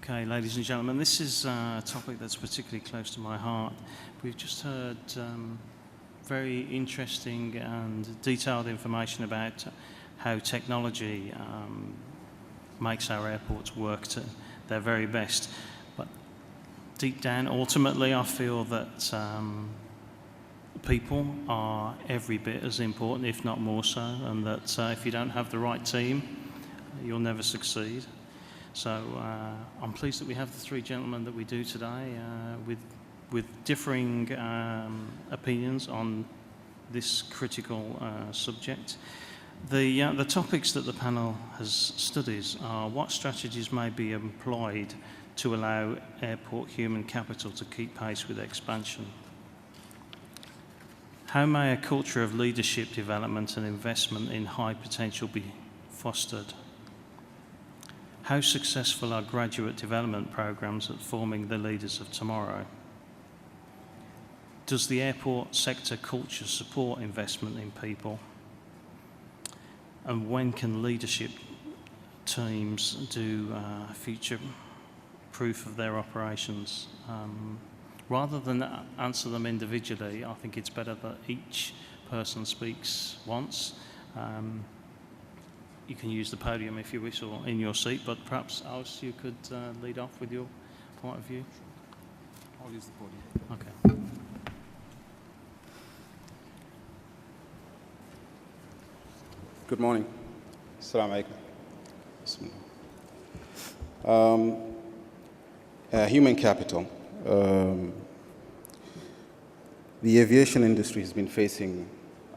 Okay, ladies and gentlemen, this is a topic that's particularly close to my heart. We've just heard very interesting and detailed information about how technology makes our airports work to their very best. But deep down, ultimately, I feel that people are every bit as important, if not more so, and that if you don't have the right team, you'll never succeed. So I'm pleased that we have the three gentlemen that we do today with differing opinions on this critical subject. The topics that the panel has studied are what strategies may be employed to allow airport human capital to keep pace with expansion. How may a culture of leadership development and investment in high potential be fostered? How successful are graduate development programs at forming the leaders of tomorrow? Does the airport sector culture support investment in people? And when can leadership teams do future proof of their operations? Rather than answer them individually, I think it's better that each person speaks once. You can use the podium if you wish, or in your seat, but perhaps, Alice, you could lead off with your point of view. I'll use the podium. Okay. Good morning. Assalamu alaikum. Human capital. The aviation industry has been facing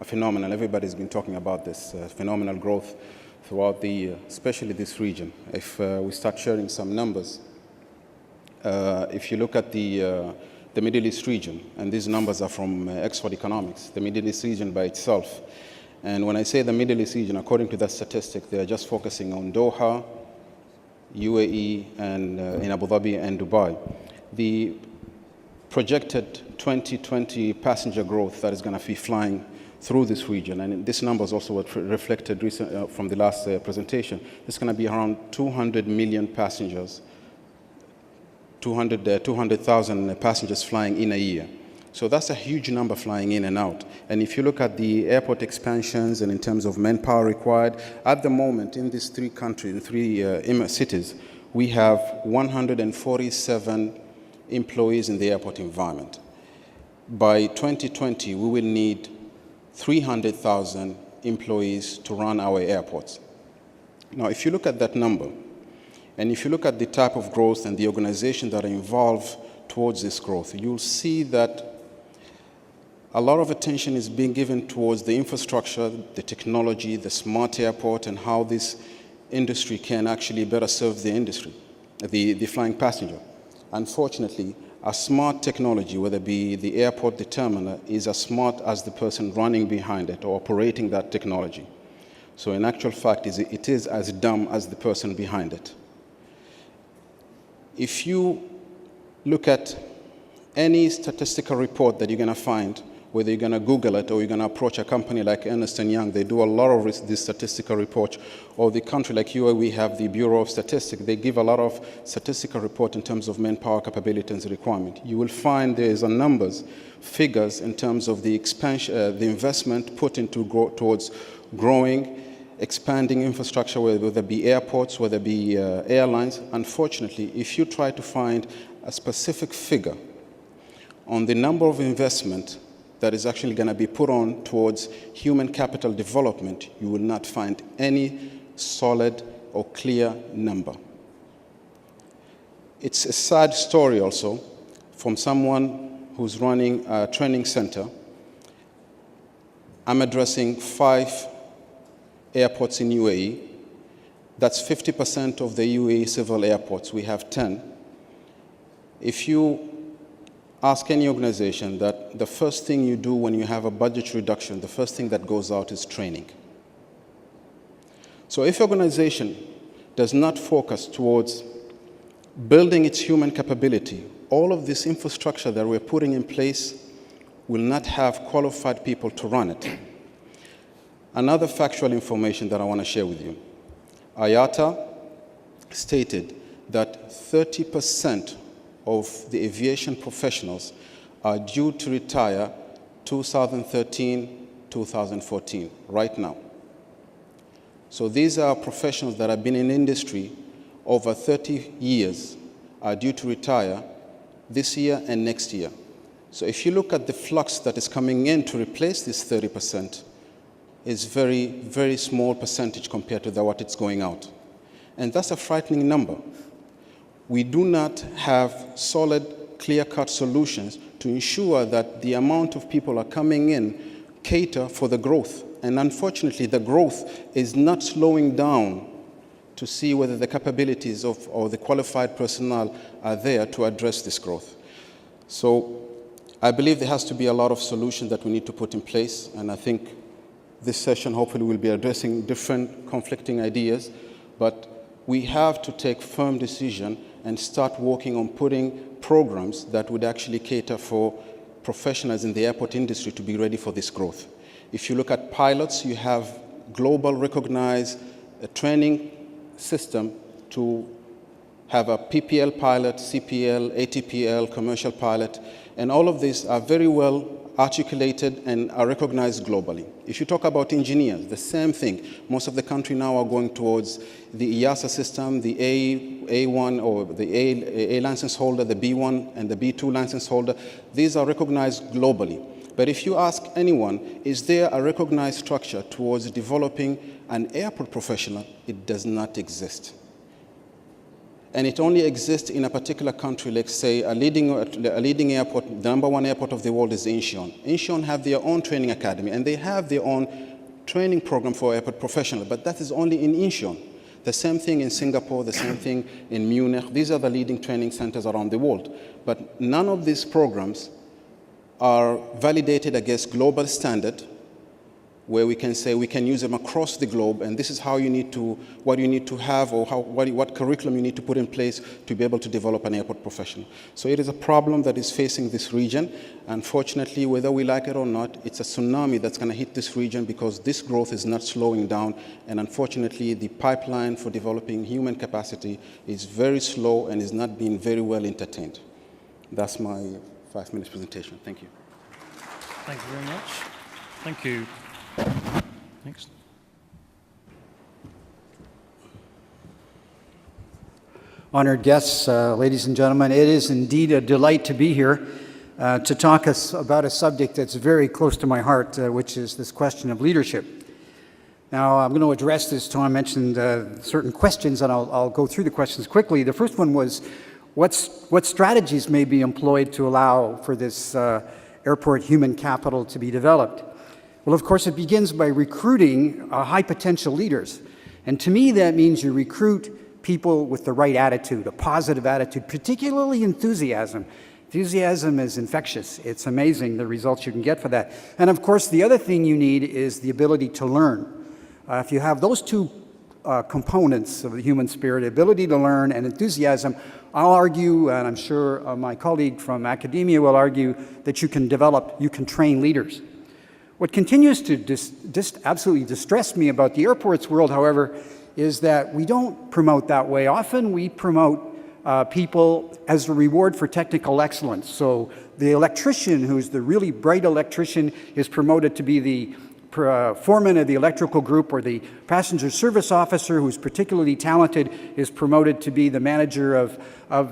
a phenomenon. Everybody's been talking about this phenomenal growth throughout especially this region. If we start sharing some numbers, if you look at the Middle East region, and these numbers are from Oxford Economics, the Middle East region by itself, and when I say the Middle East region, according to that statistic, they are just focusing on Doha, UAE, and in Abu Dhabi and Dubai. The projected 2020 passenger growth that is going to be flying through this region, and this number is also reflected from the last presentation. It's going to be around 200 million passengers, 200,000 passengers flying in a year. So that's a huge number flying in and out. And if you look at the airport expansions and in terms of manpower required, at the moment in these three countries, in three cities, we have 147 employees in the airport environment. By 2020, we will need 300,000 employees to run our airports. Now, if you look at that number, and if you look at the type of growth and the organization that are involved towards this growth, you'll see that a lot of attention is being given towards the infrastructure, the technology, the smart airport, and how this industry can actually better serve the industry, the flying passenger. Unfortunately, a smart technology, whether it be the airport, the terminal, is as smart as the person running behind it or operating that technology. So in actual fact, it is as dumb as the person behind it. If you look at any statistical report that you're going to find, whether you're going to Google it or you're going to approach a company like Ernst & Young, they do a lot of these statistical reports, or the country like UAE, we have the Bureau of Statistics, they give a lot of statistical report in terms of manpower capability and requirement. You will find there is a numbers, figures in terms of the expansion, the investment put into towards growing, expanding infrastructure, whether it be airports, whether it be airlines. Unfortunately, if you try to find a specific figure on the number of investment that is actually going to be put on towards human capital development, you will not find any solid or clear number. It's a sad story also from someone who's running a training center. I'm addressing 5 airports in UAE. That's 50% of the UAE civil airports. We have 10. If you ask any organization that the first thing you do when you have a budget reduction, the first thing that goes out is training. So if organization does not focus towards building its human capability, all of this infrastructure that we're putting in place will not have qualified people to run it. Another factual information that I want to share with you. IATA stated that 30% of the aviation professionals are due to retire 2013, 2014, right now. So these are professionals that have been in industry over 30 years, are due to retire this year and next year. So if you look at the flux that is coming in to replace this 30%, it's very, very small percentage compared to what it's going out. And that's a frightening number. We do not have solid, clear-cut solutions to ensure that the amount of people are coming in cater for the growth. And unfortunately, the growth is not slowing down to see whether the capabilities of or the qualified personnel are there to address this growth. So I believe there has to be a lot of solutions that we need to put in place, and I think this session hopefully will be addressing different conflicting ideas, but we have to take firm decision and start working on putting programs that would actually cater for professionals in the airport industry to be ready for this growth. If you look at pilots, you have global recognized training system to have a PPL pilot, CPL, ATPL, commercial pilot, and all of these are very well articulated and are recognized globally. If you talk about engineers, the same thing. Most of the country now are going towards the EASA system, the A1 or the A license holder, the B1 and the B2 license holder. These are recognized globally. But if you ask anyone, is there a recognized structure towards developing an airport professional? It does not exist. And it only exists in a particular country, like say a leading airport, the #1 airport of the world is Incheon. Incheon have their own training academy, and they have their own training program for airport professionals, but that is only in Incheon. The same thing in Singapore, the same thing in Munich. These are the leading training centers around the world. But none of these programs are validated against global standard, where we can say we can use them across the globe, and this is how you need to, what you need to have, or what curriculum you need to put in place to be able to develop an airport professional. So it is a problem that is facing this region. Unfortunately, whether we like it or not, it's a tsunami that's going to hit this region because this growth is not slowing down, and unfortunately, the pipeline for developing human capacity is very slow and is not being very well entertained. That's my 5-minute presentation. Thank you. Thank you very much. Thank you. Next. Honored guests, ladies and gentlemen, it is indeed a delight to be here to talk about a subject that's very close to my heart, which is this question of leadership. Now, I'm going to address this. Tom mentioned certain questions, and I'll go through the questions quickly. The first one was, what strategies may be employed to allow for this airport human capital to be developed? Well, of course, it begins by recruiting high potential leaders. And to me, that means you recruit people with the right attitude, a positive attitude, particularly enthusiasm. Enthusiasm is infectious. It's amazing the results you can get for that. And of course, the other thing you need is the ability to learn. If you have those two components of the human spirit, ability to learn and enthusiasm, I'll argue, and I'm sure my colleague from academia will argue, that you can train leaders. What continues to absolutely distress me about the airports world, however, is that we don't promote that way. Often we promote people as a reward for technical excellence. So the electrician, who's the really bright electrician, is promoted to be the foreman of the electrical group, or the passenger service officer, who's particularly talented, is promoted to be the manager of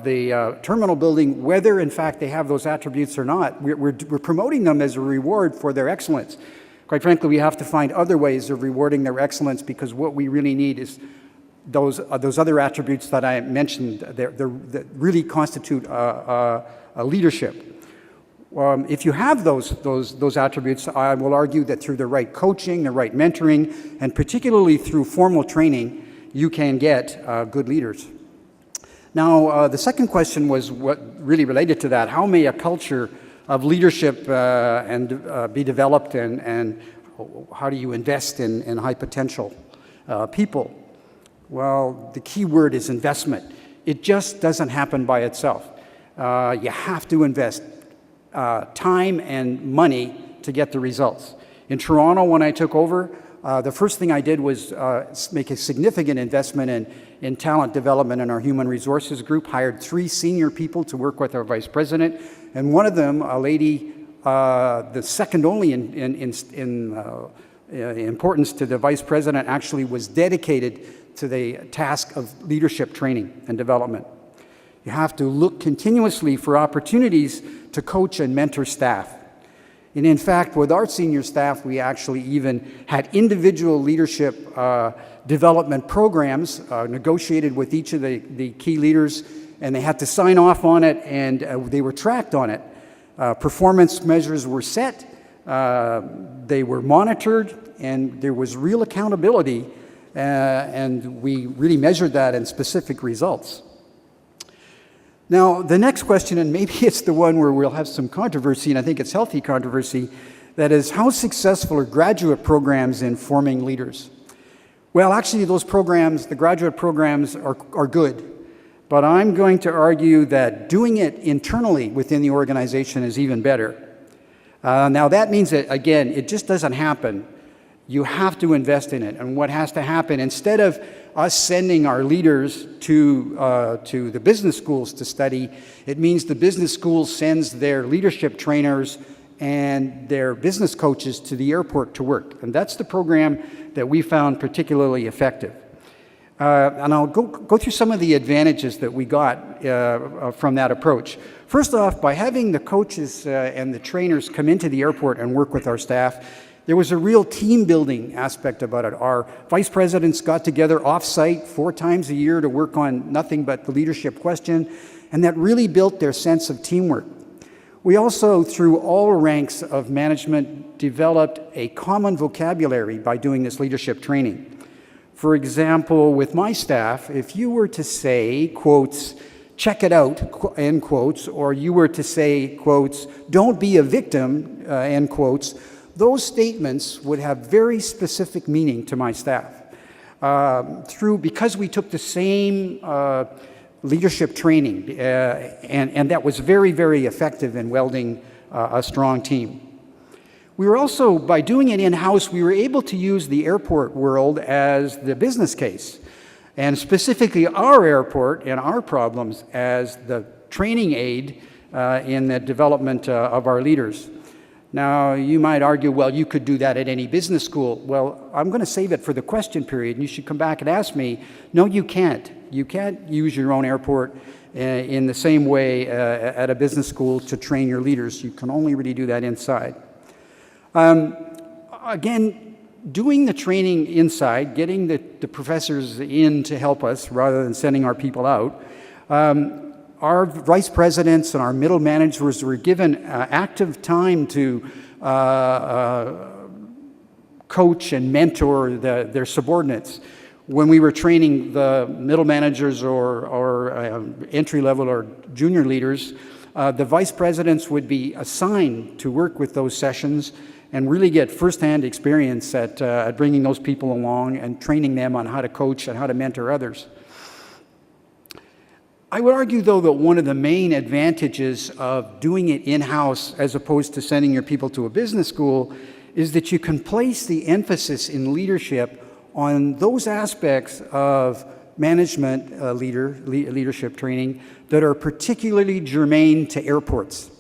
the terminal building, whether in fact they have those attributes or not. We're promoting them as a reward for their excellence. Quite frankly, we have to find other ways of rewarding their excellence, because what we really need is those other attributes that I mentioned that really constitute a leadership. If you have those attributes, I will argue that through the right coaching, the right mentoring, and particularly through formal training, you can get good leaders. Now, the second question was what really related to that. How may a culture of leadership be developed, and how do you invest in high potential people? Well, the key word is investment. It just doesn't happen by itself. You have to invest time and money to get the results. In Toronto, when I took over, The first thing I did was make a significant investment in talent development in our human resources group, hired 3 senior people to work with our vice president, and one of them, a lady, the second only in importance to the vice president, actually was dedicated to the task of leadership training and development. You have to look continuously for opportunities to coach and mentor staff. And in fact, with our senior staff, we actually even had individual leadership development programs negotiated with each of the key leaders, and they had to sign off on it, and they were tracked on it. Performance measures were set, they were monitored, and there was real accountability, and we really measured that in specific results. Now, the next question, and maybe it's the one where we'll have some controversy, and I think it's healthy controversy, that is, how successful are graduate programs in forming leaders? Well, actually, those programs, the graduate programs, are good. But I'm going to argue that doing it internally within the organization is even better. Now, that means that, again, it just doesn't happen. You have to invest in it. And what has to happen, instead of us sending our leaders to the business schools to study, it means the business school sends their leadership trainers and their business coaches to the airport to work. And that's the program that we found particularly effective. And I'll go through some of the advantages that we got from that approach. First off, by having the coaches and the trainers come into the airport and work with our staff, there was a real team-building aspect about it. Our vice presidents got together off-site 4 times a year to work on nothing but the leadership question, and that really built their sense of teamwork. We also, through all ranks of management, developed a common vocabulary by doing this leadership training. For example, with my staff, if you were to say, quotes, "check it out," end quotes, or you were to say, quotes, "don't be a victim," end quotes, those statements would have very specific meaning to my staff. Because we took the same leadership training, and that was very, very effective in welding a strong team. We were also, by doing it in-house, we were able to use the airport world as the business case, and specifically our airport and our problems as the training aid in the development of our leaders. Now, you might argue, well, you could do that at any business school. Well, I'm going to save it for the question period, and you should come back and ask me. No, you can't. You can't use your own airport in the same way at a business school to train your leaders. You can only really do that inside. Again, doing the training inside, getting the professors in to help us rather than sending our people out, our vice presidents and our middle managers were given active time to coach and mentor their subordinates. When we were training the middle managers or entry-level or junior leaders, the vice presidents would be assigned to work with those sessions and really get firsthand experience at bringing those people along and training them on how to coach and how to mentor others. I would argue, though, that one of the main advantages of doing it in-house as opposed to sending your people to a business school is that you can place the emphasis in leadership on those aspects of management leadership training that are particularly germane to airports.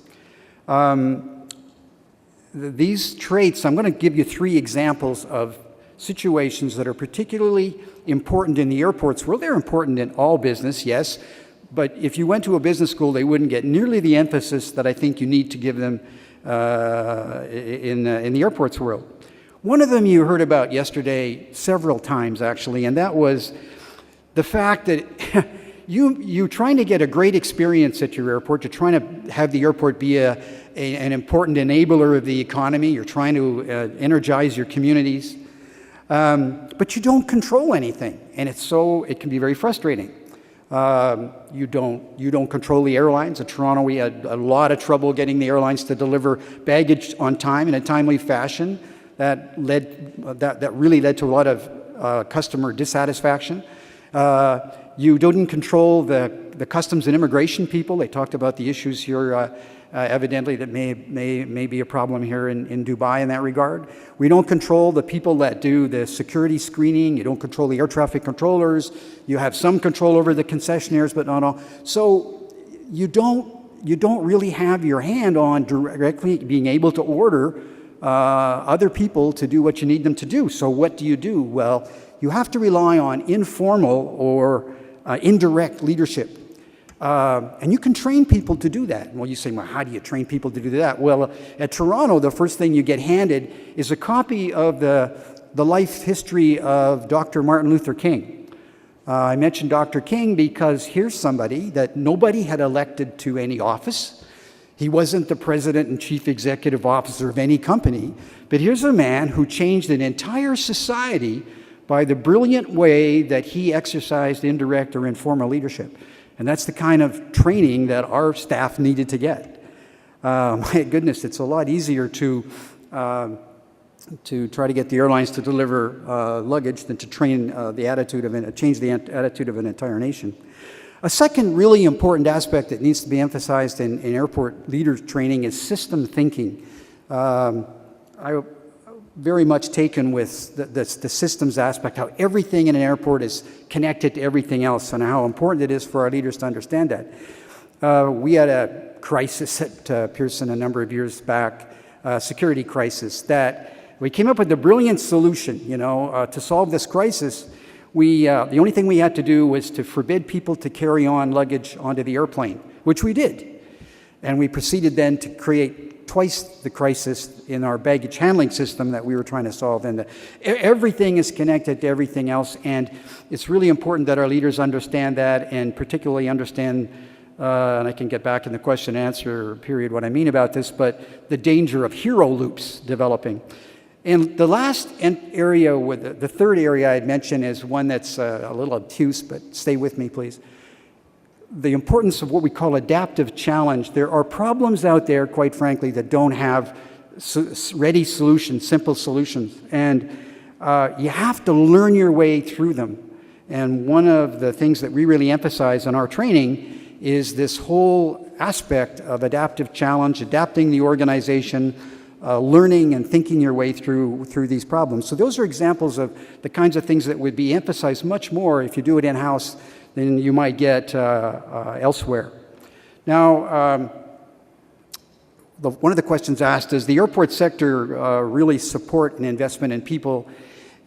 These traits, I'm going to give you 3 examples of situations that are particularly important in the airports. Well, they're important in all business, yes, but if you went to a business school, they wouldn't get nearly the emphasis that I think you need to give them in the airports world. One of them you heard about yesterday several times, actually, and that was the fact that you're trying to get a great experience at your airport. You're trying to have the airport be an important enabler of the economy. You're trying to energize your communities. But you don't control anything, and it can be very frustrating. You don't control the airlines. In Toronto, we had a lot of trouble getting the airlines to deliver baggage on time in a timely fashion. That really led to a lot of customer dissatisfaction. You didn't control the customs and immigration people. They talked about the issues here Evidently, that may be a problem here in Dubai in that regard. We don't control the people that do the security screening. You don't control the air traffic controllers. You have some control over the concessionaires, but not all. So you don't really have your hand on directly being able to order other people to do what you need them to do. So what do? Well, you have to rely on informal or indirect leadership. And you can train people to do that. Well, you say, well, how do you train people to do that? Well, at Toronto, the first thing you get handed is a copy of the life history of Dr. Martin Luther King. I mentioned Dr. King because here's somebody that nobody had elected to any office. He wasn't the president and chief executive officer of any company, but here's a man who changed an entire society by the brilliant way that he exercised indirect or informal leadership. And that's the kind of training that our staff needed to get. My goodness, it's a lot easier to try to get the airlines to deliver luggage than to train change the attitude of an entire nation. A second really important aspect that needs to be emphasized in airport leader training is system thinking. I very much taken with the systems aspect, how everything in an airport is connected to everything else, and how important it is for our leaders to understand that. We had a crisis at Pearson a number of years back, security crisis, that we came up with a brilliant solution, to solve this crisis. The only thing we had to do was to forbid people to carry on luggage onto the airplane, which we did. And we proceeded then to create twice the crisis in our baggage handling system that we were trying to solve. And everything is connected to everything else, and it's really important that our leaders understand that, and particularly understand, and I can get back in the question and answer period what I mean about this, but the danger of hero loops developing. And the last area, the third area I'd mention is one that's a little obtuse, but stay with me, please. The importance of what we call adaptive challenge. There are problems out there, quite frankly, that don't have ready solutions, simple solutions. And you have to learn your way through them. And one of the things that we really emphasize in our training is this whole aspect of adaptive challenge, adapting the organization, learning and thinking your way through these problems. So those are examples of the kinds of things that would be emphasized much more if you do it in-house than you might get elsewhere. Now, one of the questions asked, does the airport sector really support an investment in people?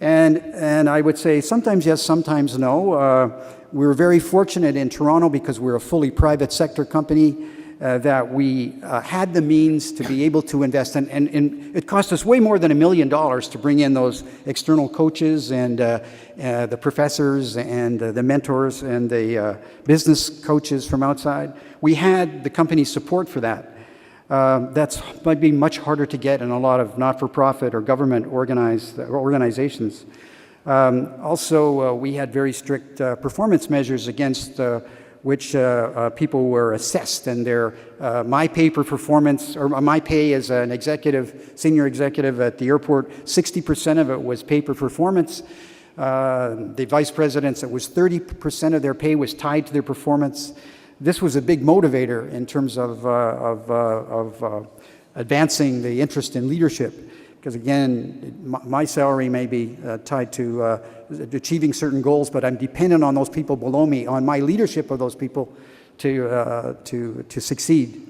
And I would say sometimes yes, sometimes no. We're very fortunate in Toronto because we're a fully private sector company that we had the means to be able to invest in. And it cost us way more than $1 million to bring in those external coaches and the professors and the mentors and the business coaches from outside. We had the company's support for that. That's might be much harder to get in a lot of not-for-profit or government organizations. Also, we had very strict performance measures against which people were assessed, and their my pay per performance, or my pay as an executive, senior executive at the airport, 60% of it was pay per performance. The vice presidents, it was 30% of their pay was tied to their performance. This was a big motivator in terms of advancing the interest in leadership, because again, my salary may be tied to achieving certain goals, but I'm dependent on those people below me, on my leadership of those people to succeed.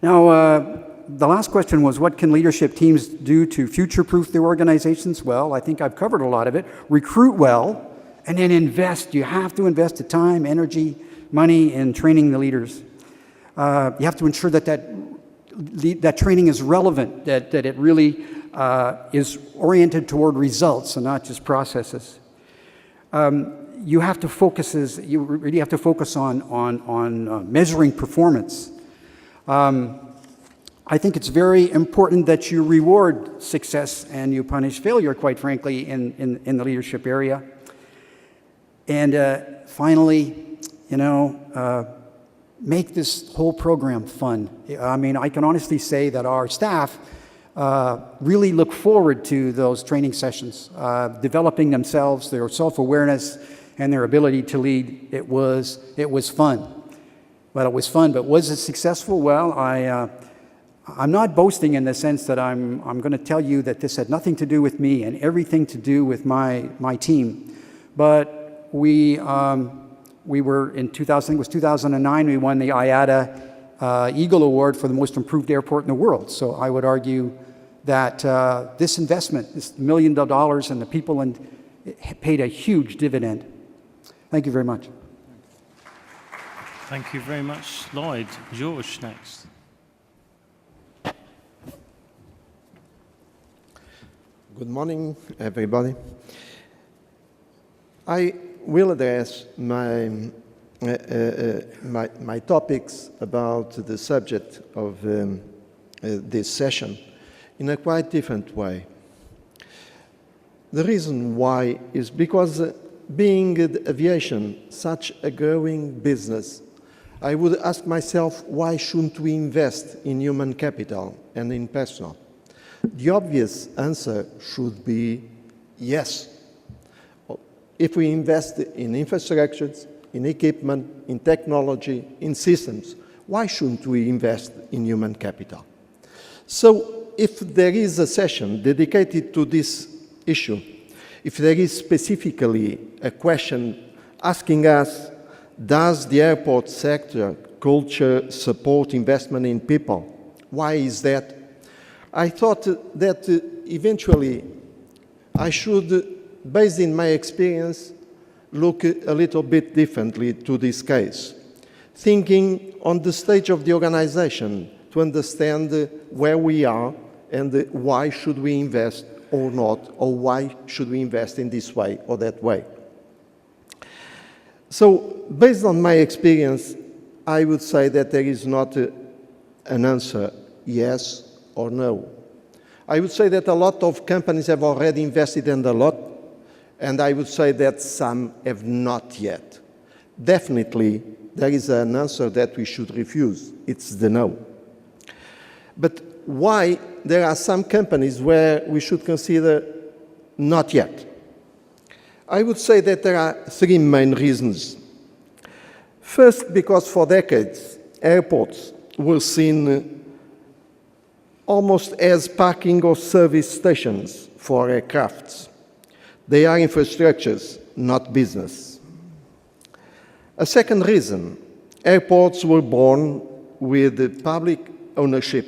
Now, the last question was, what can leadership teams do to future-proof their organizations? Well, I think I've covered a lot of it. Recruit well, and then invest. You have to invest the time, energy, money in training the leaders. You have to ensure that training is relevant, that it really is oriented toward results and not just processes. You have to you really have to focus on measuring performance. I think it's very important that you reward success and you punish failure, quite frankly, in the leadership area. And finally, make this whole program fun. I mean, I can honestly say that our staff really look forward to those training sessions, developing themselves, their self-awareness, and their ability to lead. It was fun. Well, it was fun, but was it successful? Well, I'm not boasting in the sense that I'm going to tell you that this had nothing to do with me and everything to do with my team. But we were in 2000, I think it was 2009, we won the IATA Eagle Award for the most improved airport in the world. So I would argue that this investment, this $1 million and the people, it paid a huge dividend. Thank you very much. Thank you very much, Lloyd. George, next. Good morning, everybody. I will address my topics about the subject of this session in a quite different way. The reason why is because being aviation such a growing business, I would ask myself, why shouldn't we invest in human capital and in personnel? The obvious answer should be yes. If we invest in infrastructures, in equipment, in technology, in systems, why shouldn't we invest in human capital? So if there is a session dedicated to this issue, if there is specifically a question asking us, does the airport sector culture support investment in people? Why is that? I thought that eventually I should, based in my experience, look a little bit differently to this case, thinking on the stage of the organization to understand where we are and why should we invest or not, or why should we invest in this way or that way. So, based on my experience, I would say that there is not an answer yes or no. I would say that a lot of companies have already invested in a lot, and I would say that some have not yet. Definitely, there is an answer that we should refuse. It's the no. But why there are some companies where we should consider not yet? I would say that there are three main reasons. First, because for decades, airports were seen almost as parking or service stations for aircrafts. They are infrastructures, not business. A second reason, airports were born with public ownership.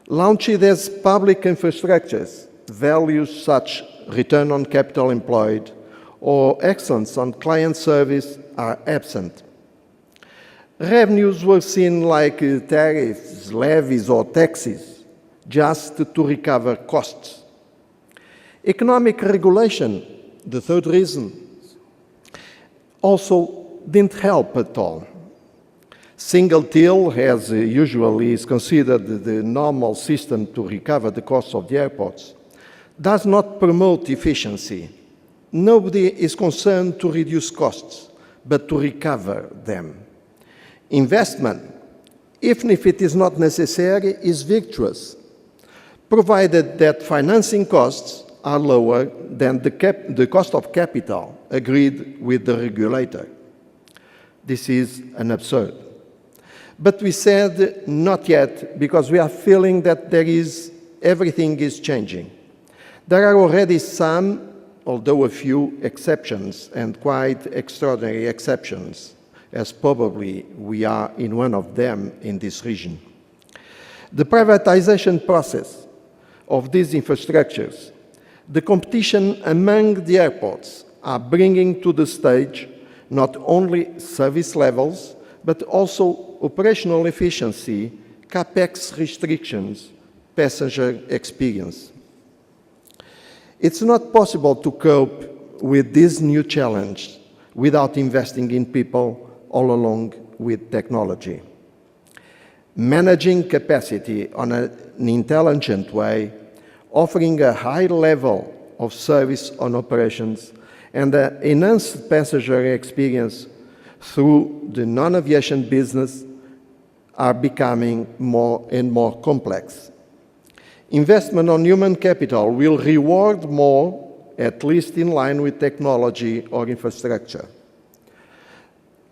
Launched as public infrastructures, values such return on capital employed or excellence on client service are absent. Revenues were seen like tariffs, levies, or taxes, just to recover costs. Economic regulation, the third reason, also didn't help at all. Single till, as usually is considered the normal system to recover the costs of the airports, does not promote efficiency. Nobody is concerned to reduce costs, but to recover them. Investment, even if it is not necessary, is virtuous, provided that financing costs are lower than the cost of capital agreed with the regulator. This is an absurd. But we said not yet because we are feeling that everything is changing. There are already some, although a few exceptions, and quite extraordinary exceptions, as probably we are in one of them in this region. The privatization process of these infrastructures, the competition among the airports are bringing to the stage not only service levels, but also operational efficiency, CapEx restrictions, passenger experience. It's not possible to cope with this new challenge without investing in people all along with technology. Managing capacity on an intelligent way, offering a high level of service on operations, and an enhanced passenger experience through the non-aviation business are becoming more and more complex. Investment on human capital will reward more, at least in line with technology or infrastructure.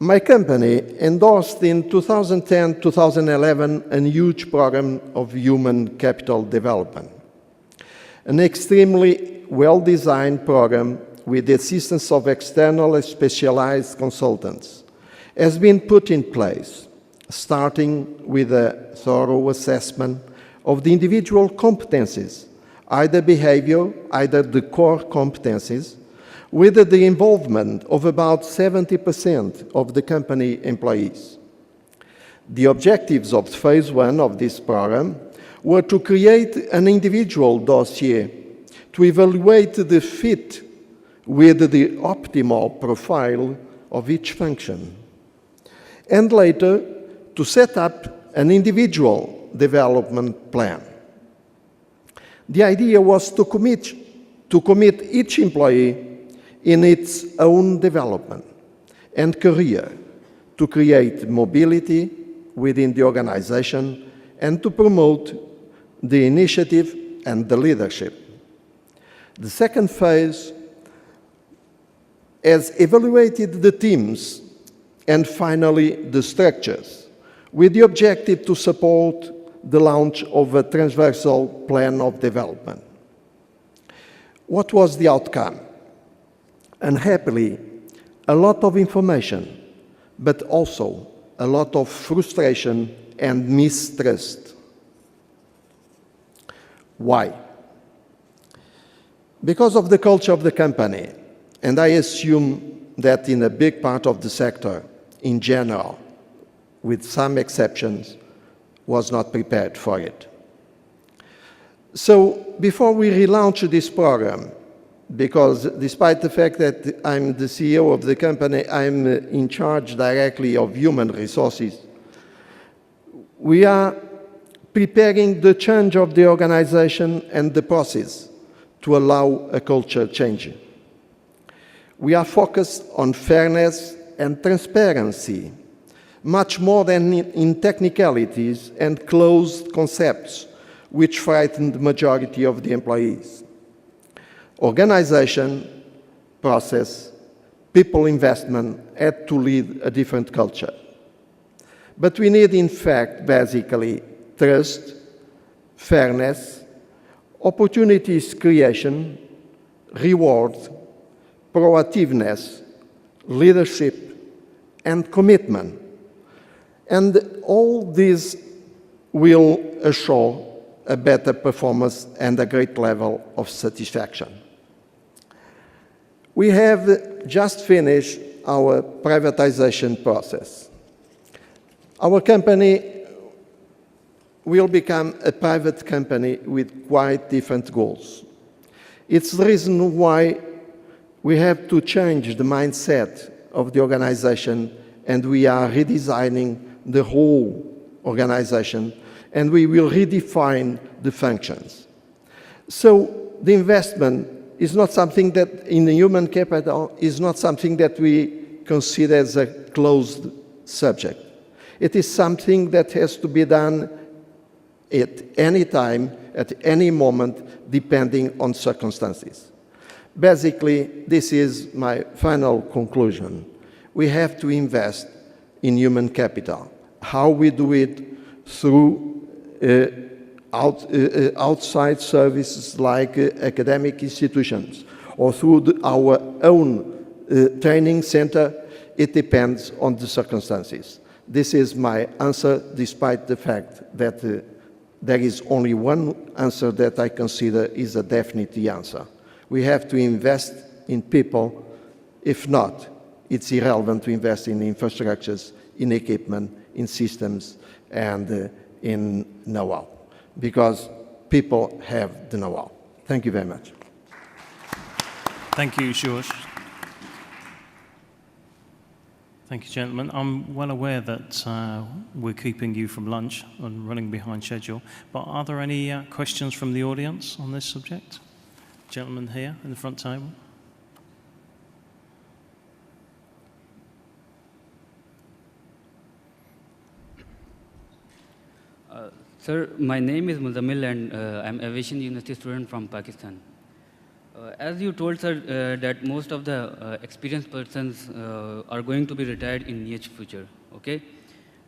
My company endorsed in 2010-2011 a huge program of human capital development, an extremely well-designed program with the assistance of external and specialized consultants has been put in place, starting with a thorough assessment of the individual competencies, either behavior, either the core competencies, with the involvement of about 70% of the company employees. The objectives of phase one of this program were to create an individual dossier to evaluate the fit with the optimal profile of each function, and later to set up an individual development plan. The idea was to commit each employee in its own development and career, to create mobility within the organization and to promote the initiative and the leadership. The second phase has evaluated the teams and finally the structures, with the objective to support the launch of a transversal plan of development. What was the outcome? Unhappily, a lot of information, but also a lot of frustration and mistrust. Why? Because of the culture of the company, and I assume that in a big part of the sector, in general, with some exceptions, was not prepared for it. So before we relaunch this program, because despite the fact that I'm the CEO of the company, I'm in charge directly of human resources, we are preparing the change of the organization and the process to allow a culture change. We are focused on fairness and transparency, much more than in technicalities and closed concepts, which frighten the majority of the employees. Organization, process, people investment had to lead a different culture. But we need, in fact, basically, trust, fairness, opportunities creation, reward, proactiveness, leadership, and commitment. And all these will assure a better performance and a great level of satisfaction. We have just finished our privatization process. Our company will become a private company with quite different goals. It's the reason why we have to change the mindset of the organization, and we are redesigning the whole organization, and we will redefine the functions. So the investment is not something that, in the human capital, is not something that we consider as a closed subject. It is something that has to be done at any time, at any moment, depending on circumstances. Basically, this is my final conclusion. We have to invest in human capital. How we do it? Through outside services like academic institutions or through our own training center, it depends on the circumstances. This is my answer, despite the fact that there is only one answer that I consider is a definite answer. We have to invest in people. If not, it's irrelevant to invest in infrastructures, in equipment, in systems, and in know-how, because people have the know-how. Thank you very much. Thank you, Georges. Thank you, gentlemen. I'm well aware that we're keeping you from lunch and running behind schedule, but are there any questions from the audience on this subject? Gentleman here in the front table. Sir, my name is Muzammil and I'm aviation university student from Pakistan. As you told, sir, that most of the experienced persons are going to be retired in near future, okay?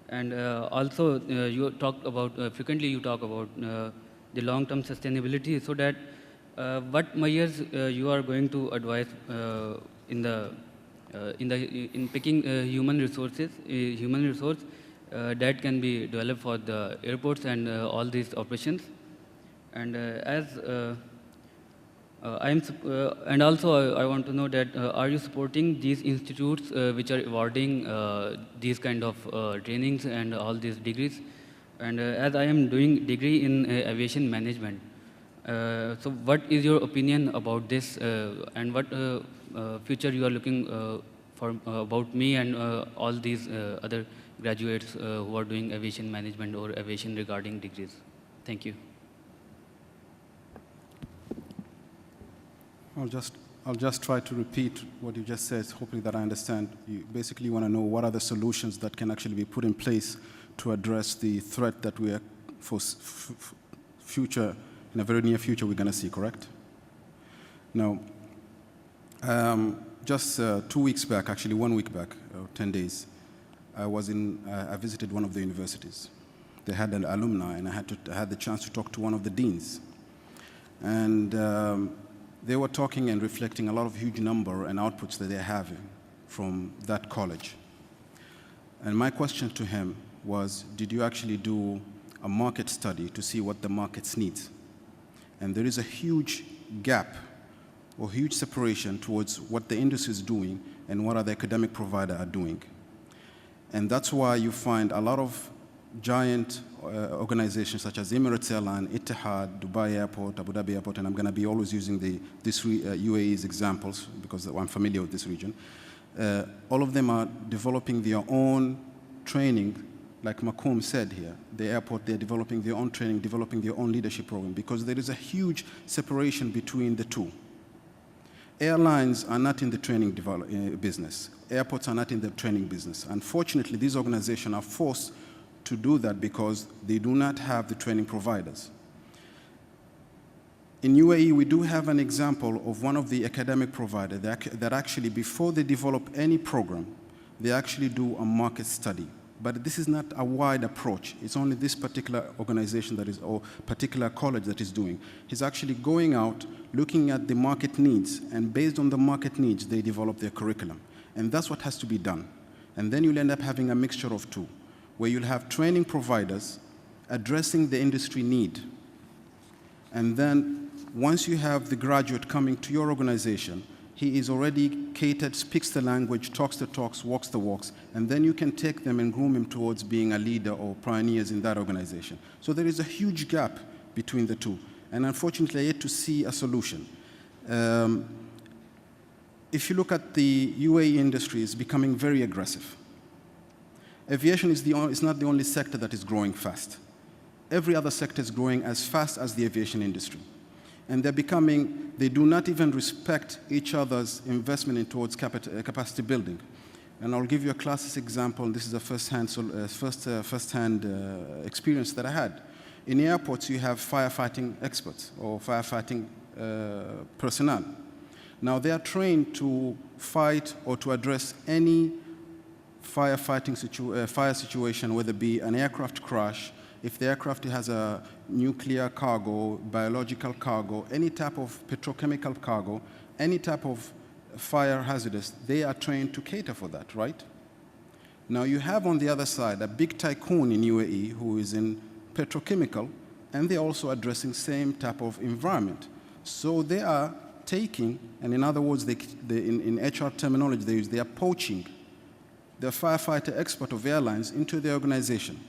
And also, you talk about, frequently you talk about the long-term sustainability, so that what measures you are going to advise in picking human resource that can be developed for the airports and all these operations. And and also I want to know that are you supporting these institutes which are awarding these kind of trainings and all these degrees? And as I am doing degree in aviation management, so what is your opinion about this and what future you are looking for about me and all these other graduates who are doing aviation management or aviation regarding degrees? Thank you. I'll just try to repeat what you just said, hoping that I understand. You basically want to know what are the solutions that can actually be put in place to address the threat that we are for future, in a very near future, we're going to see, correct? Now, just 2 weeks back, actually 1 week back, 10 days, I visited one of the universities. They had an alumni, and I had the chance to talk to one of the deans. And they were talking and reflecting a lot of huge number and outputs that they're having from that college. And my question to him was, did you actually do a market study to see what the markets need? And there is a huge gap or huge separation towards what the industry is doing and what the academic providers are doing. And that's why you find a lot of giant organizations such as Emirates Airline, Etihad, Dubai Airport, Abu Dhabi Airport, and I'm going to be always using these UAE's examples because I'm familiar with this region. All of them are developing their own training, like Makoum said here. The airport, they're developing their own training, developing their own leadership program because there is a huge separation between the two. Airlines are not in the training business. Airports are not in the training business. Unfortunately, these organizations are forced to do that because they do not have the training providers. In UAE, we do have an example of one of the academic providers that actually, before they develop any program, they actually do a market study. But this is not a wide approach. It's only this particular organization that is, or particular college that is doing. He's actually going out, looking at the market needs, and based on the market needs, they develop their curriculum. And that's what has to be done. And then you'll end up having a mixture of two, where you'll have training providers addressing the industry need. And then once you have the graduate coming to your organization, he is already catered, speaks the language, talks the talks, walks the walks, and then you can take them and groom him towards being a leader or pioneers in that organization. So there is a huge gap between the two. And unfortunately, I yet to see a solution. If you look at the UAE industry, it's becoming very aggressive. Aviation is not the only sector that is growing fast. Every other sector is growing as fast as the aviation industry. And they do not even respect each other's investment towards capacity building. And I'll give you a classic example, and this is a first-hand experience that I had. In airports, you have firefighting experts or firefighting personnel. Now, they are trained to fight or to address any fire situation, whether it be an aircraft crash, if the aircraft has a nuclear cargo, biological cargo, any type of petrochemical cargo, any type of fire hazardous, they are trained to cater for that, right? Now you have on the other side a big tycoon in UAE who is in petrochemical, and they're also addressing same type of environment. So they are taking, and in other words, in HR terminology they are poaching the firefighter expert of airlines into the organization.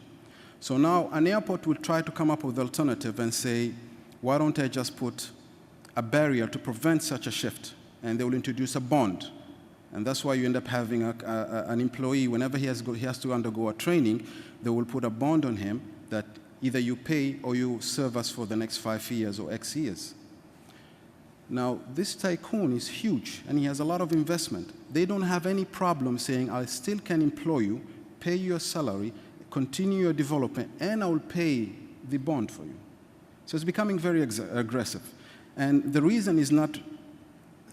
So now an airport will try to come up with an alternative and say, why don't I just put a barrier to prevent such a shift? And they will introduce a bond. And that's why you end up having an employee, whenever he has to undergo a training, they will put a bond on him that either you pay or you serve us for the next 5 years or X years. Now, this tycoon is huge, and he has a lot of investment. They don't have any problem saying, I still can employ you, pay your salary, continue your development, and I will pay the bond for you. So it's becoming very aggressive. And the reason is not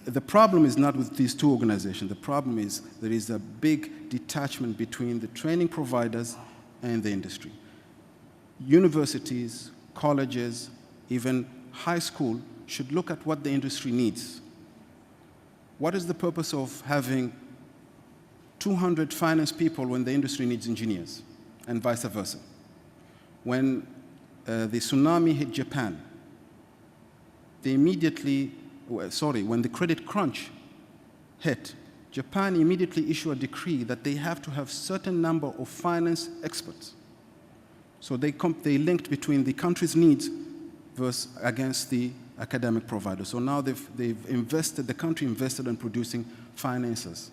the problem is not with these two organizations. The problem is there is a big detachment between the training providers and the industry. Universities, colleges, even high school should look at what the industry needs. What is the purpose of having 200 finance people when the industry needs engineers, and vice versa? When the tsunami hit Japan, when the credit crunch hit, Japan immediately issued a decree that they have to have certain number of finance experts. So they linked between the country's needs against the academic provider. So now the country invested in producing financiers.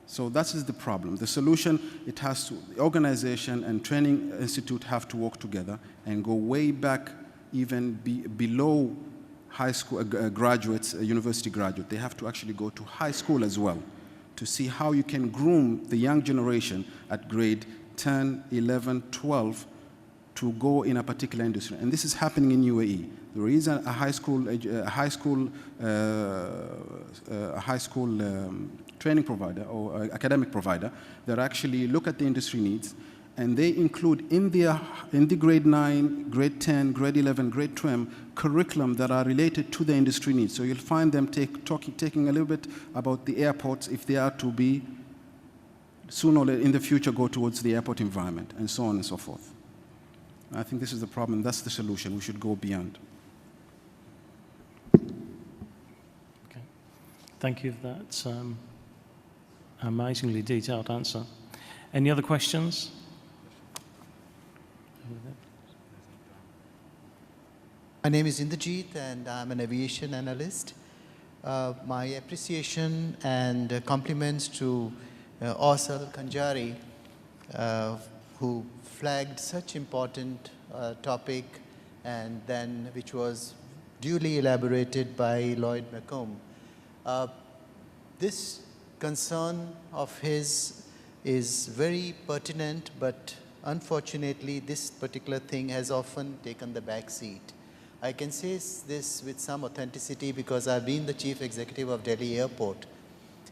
So that is the problem. The solution, the organization and training institute have to work together and go way back, even below high school graduates, university graduate. They have to actually go to high school as well to see how you can groom the young generation at grade 10, 11, 12 to go in a particular industry. And this is happening in UAE. There is a high school training provider or academic provider that actually look at the industry needs, and they include in the grade 9, grade 10, grade 11, grade 12 curriculum that are related to the industry needs. So you'll find them taking a little bit about the airports if they are to be sooner or later in the future go towards the airport environment, and so on and so forth. I think this is the problem. That's the solution. We should go beyond. Okay. Thank you for that amazingly detailed answer. Any other questions? My name is Indrajit, and I'm an aviation analyst. My appreciation and compliments to Awsal Khanjari, who flagged such important topic, and then which was duly elaborated by Lloyd McComb. This concern of his is very pertinent, but unfortunately this particular thing has often taken the back seat. I can say this with some authenticity because I've been the chief executive of Delhi Airport,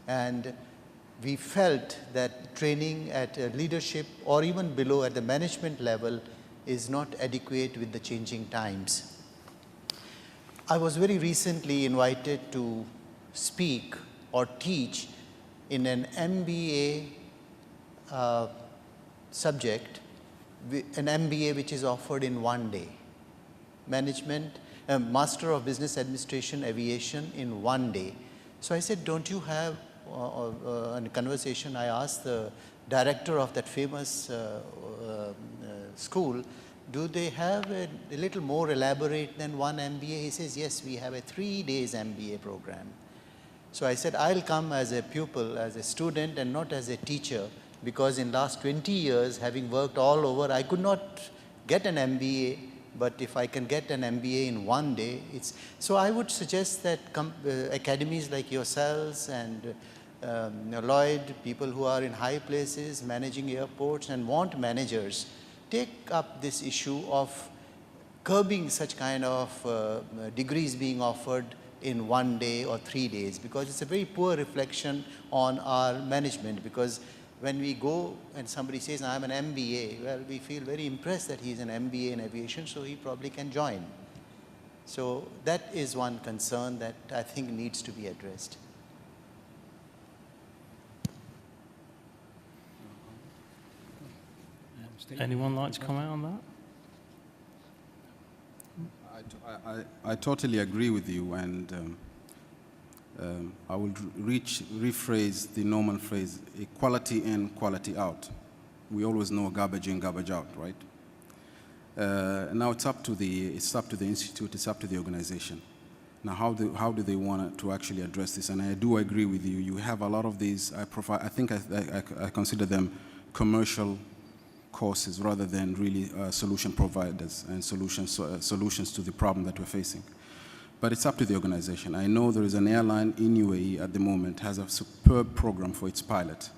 and we felt that training at leadership or even below at the management level is not adequate with the changing times. I was very recently invited to speak or teach in an MBA subject, an MBA which is offered in one day. Master of Business Administration Aviation in one day. So I said, don't you have, in a conversation I asked the director of that famous school, do they have a little more elaborate than one MBA? He says, yes, we have a 3 days MBA program. So I said, I'll come as a pupil, as a student, and not as a teacher, because in last 20 years, having worked all over, I could not get an MBA, but if I can get an MBA in one day, it's... So I would suggest that academies like yourselves and Lloyd, people who are in high places, managing airports and want managers, take up this issue of curbing such kind of degrees being offered in 1 day or 3 days, because it's a very poor reflection on our management. Because when we go and somebody says, I'm an MBA, well, we feel very impressed that he's an MBA in aviation, so he probably can join. So that is one concern that I think needs to be addressed. Anyone like to comment on that? I totally agree with you, and I will rephrase the Norman phrase, equality in, quality out. We always know garbage in, garbage out, right? Now it's up to the institute, it's up to the organization. Now, how do they want to actually address this? And I do agree with you. You have a lot of these. I think I consider them commercial courses rather than really solution providers and solutions to the problem that we're facing. But it's up to the organization. I know there is an airline in UAE at the moment has a superb program for its pilot.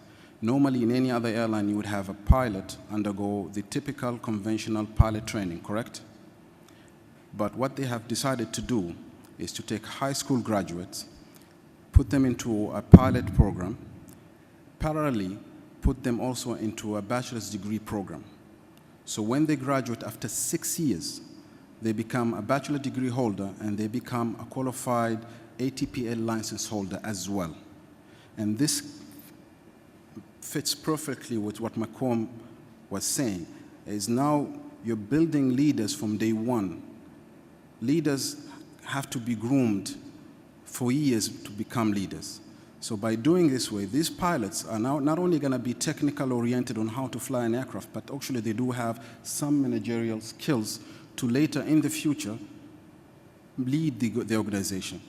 Normally, in any other airline, you would have a pilot undergo the typical conventional pilot training, correct? But what they have decided to do is to take high school graduates put them into a pilot program, parallelly put them also into a bachelor's degree program. So when they graduate after 6 years, they become a bachelor degree holder and they become a qualified ATPL license holder as well. And this fits perfectly with what Macomb was saying, is now you're building leaders from day one. Leaders have to be groomed for years to become leaders. So by doing this way, these pilots are now not only going to be technical oriented on how to fly an aircraft, but actually they do have some managerial skills to later in the future lead the organization.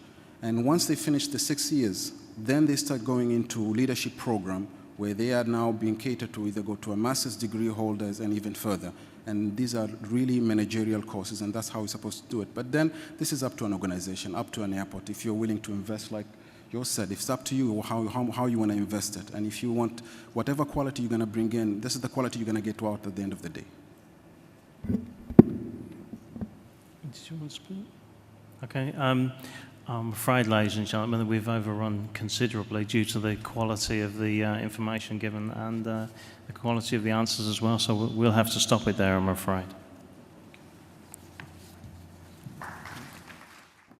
And once they finish the 6 years, then they start going into leadership program where they are now being catered to either go to a master's degree holders and even further. And these are really managerial courses, and that's how we're supposed to do it. But then this is up to an organization, up to an airport. If you're willing to invest, like you said, it's up to you how you want to invest it. And if you want whatever quality you're going to bring in, this is the quality you're going to get out at the end of the day. Did you want to speak? Okay. I'm afraid, ladies and gentlemen, that we've overrun considerably due to the quality of the information given and the quality of the answers as well. So we'll have to stop it there, I'm afraid.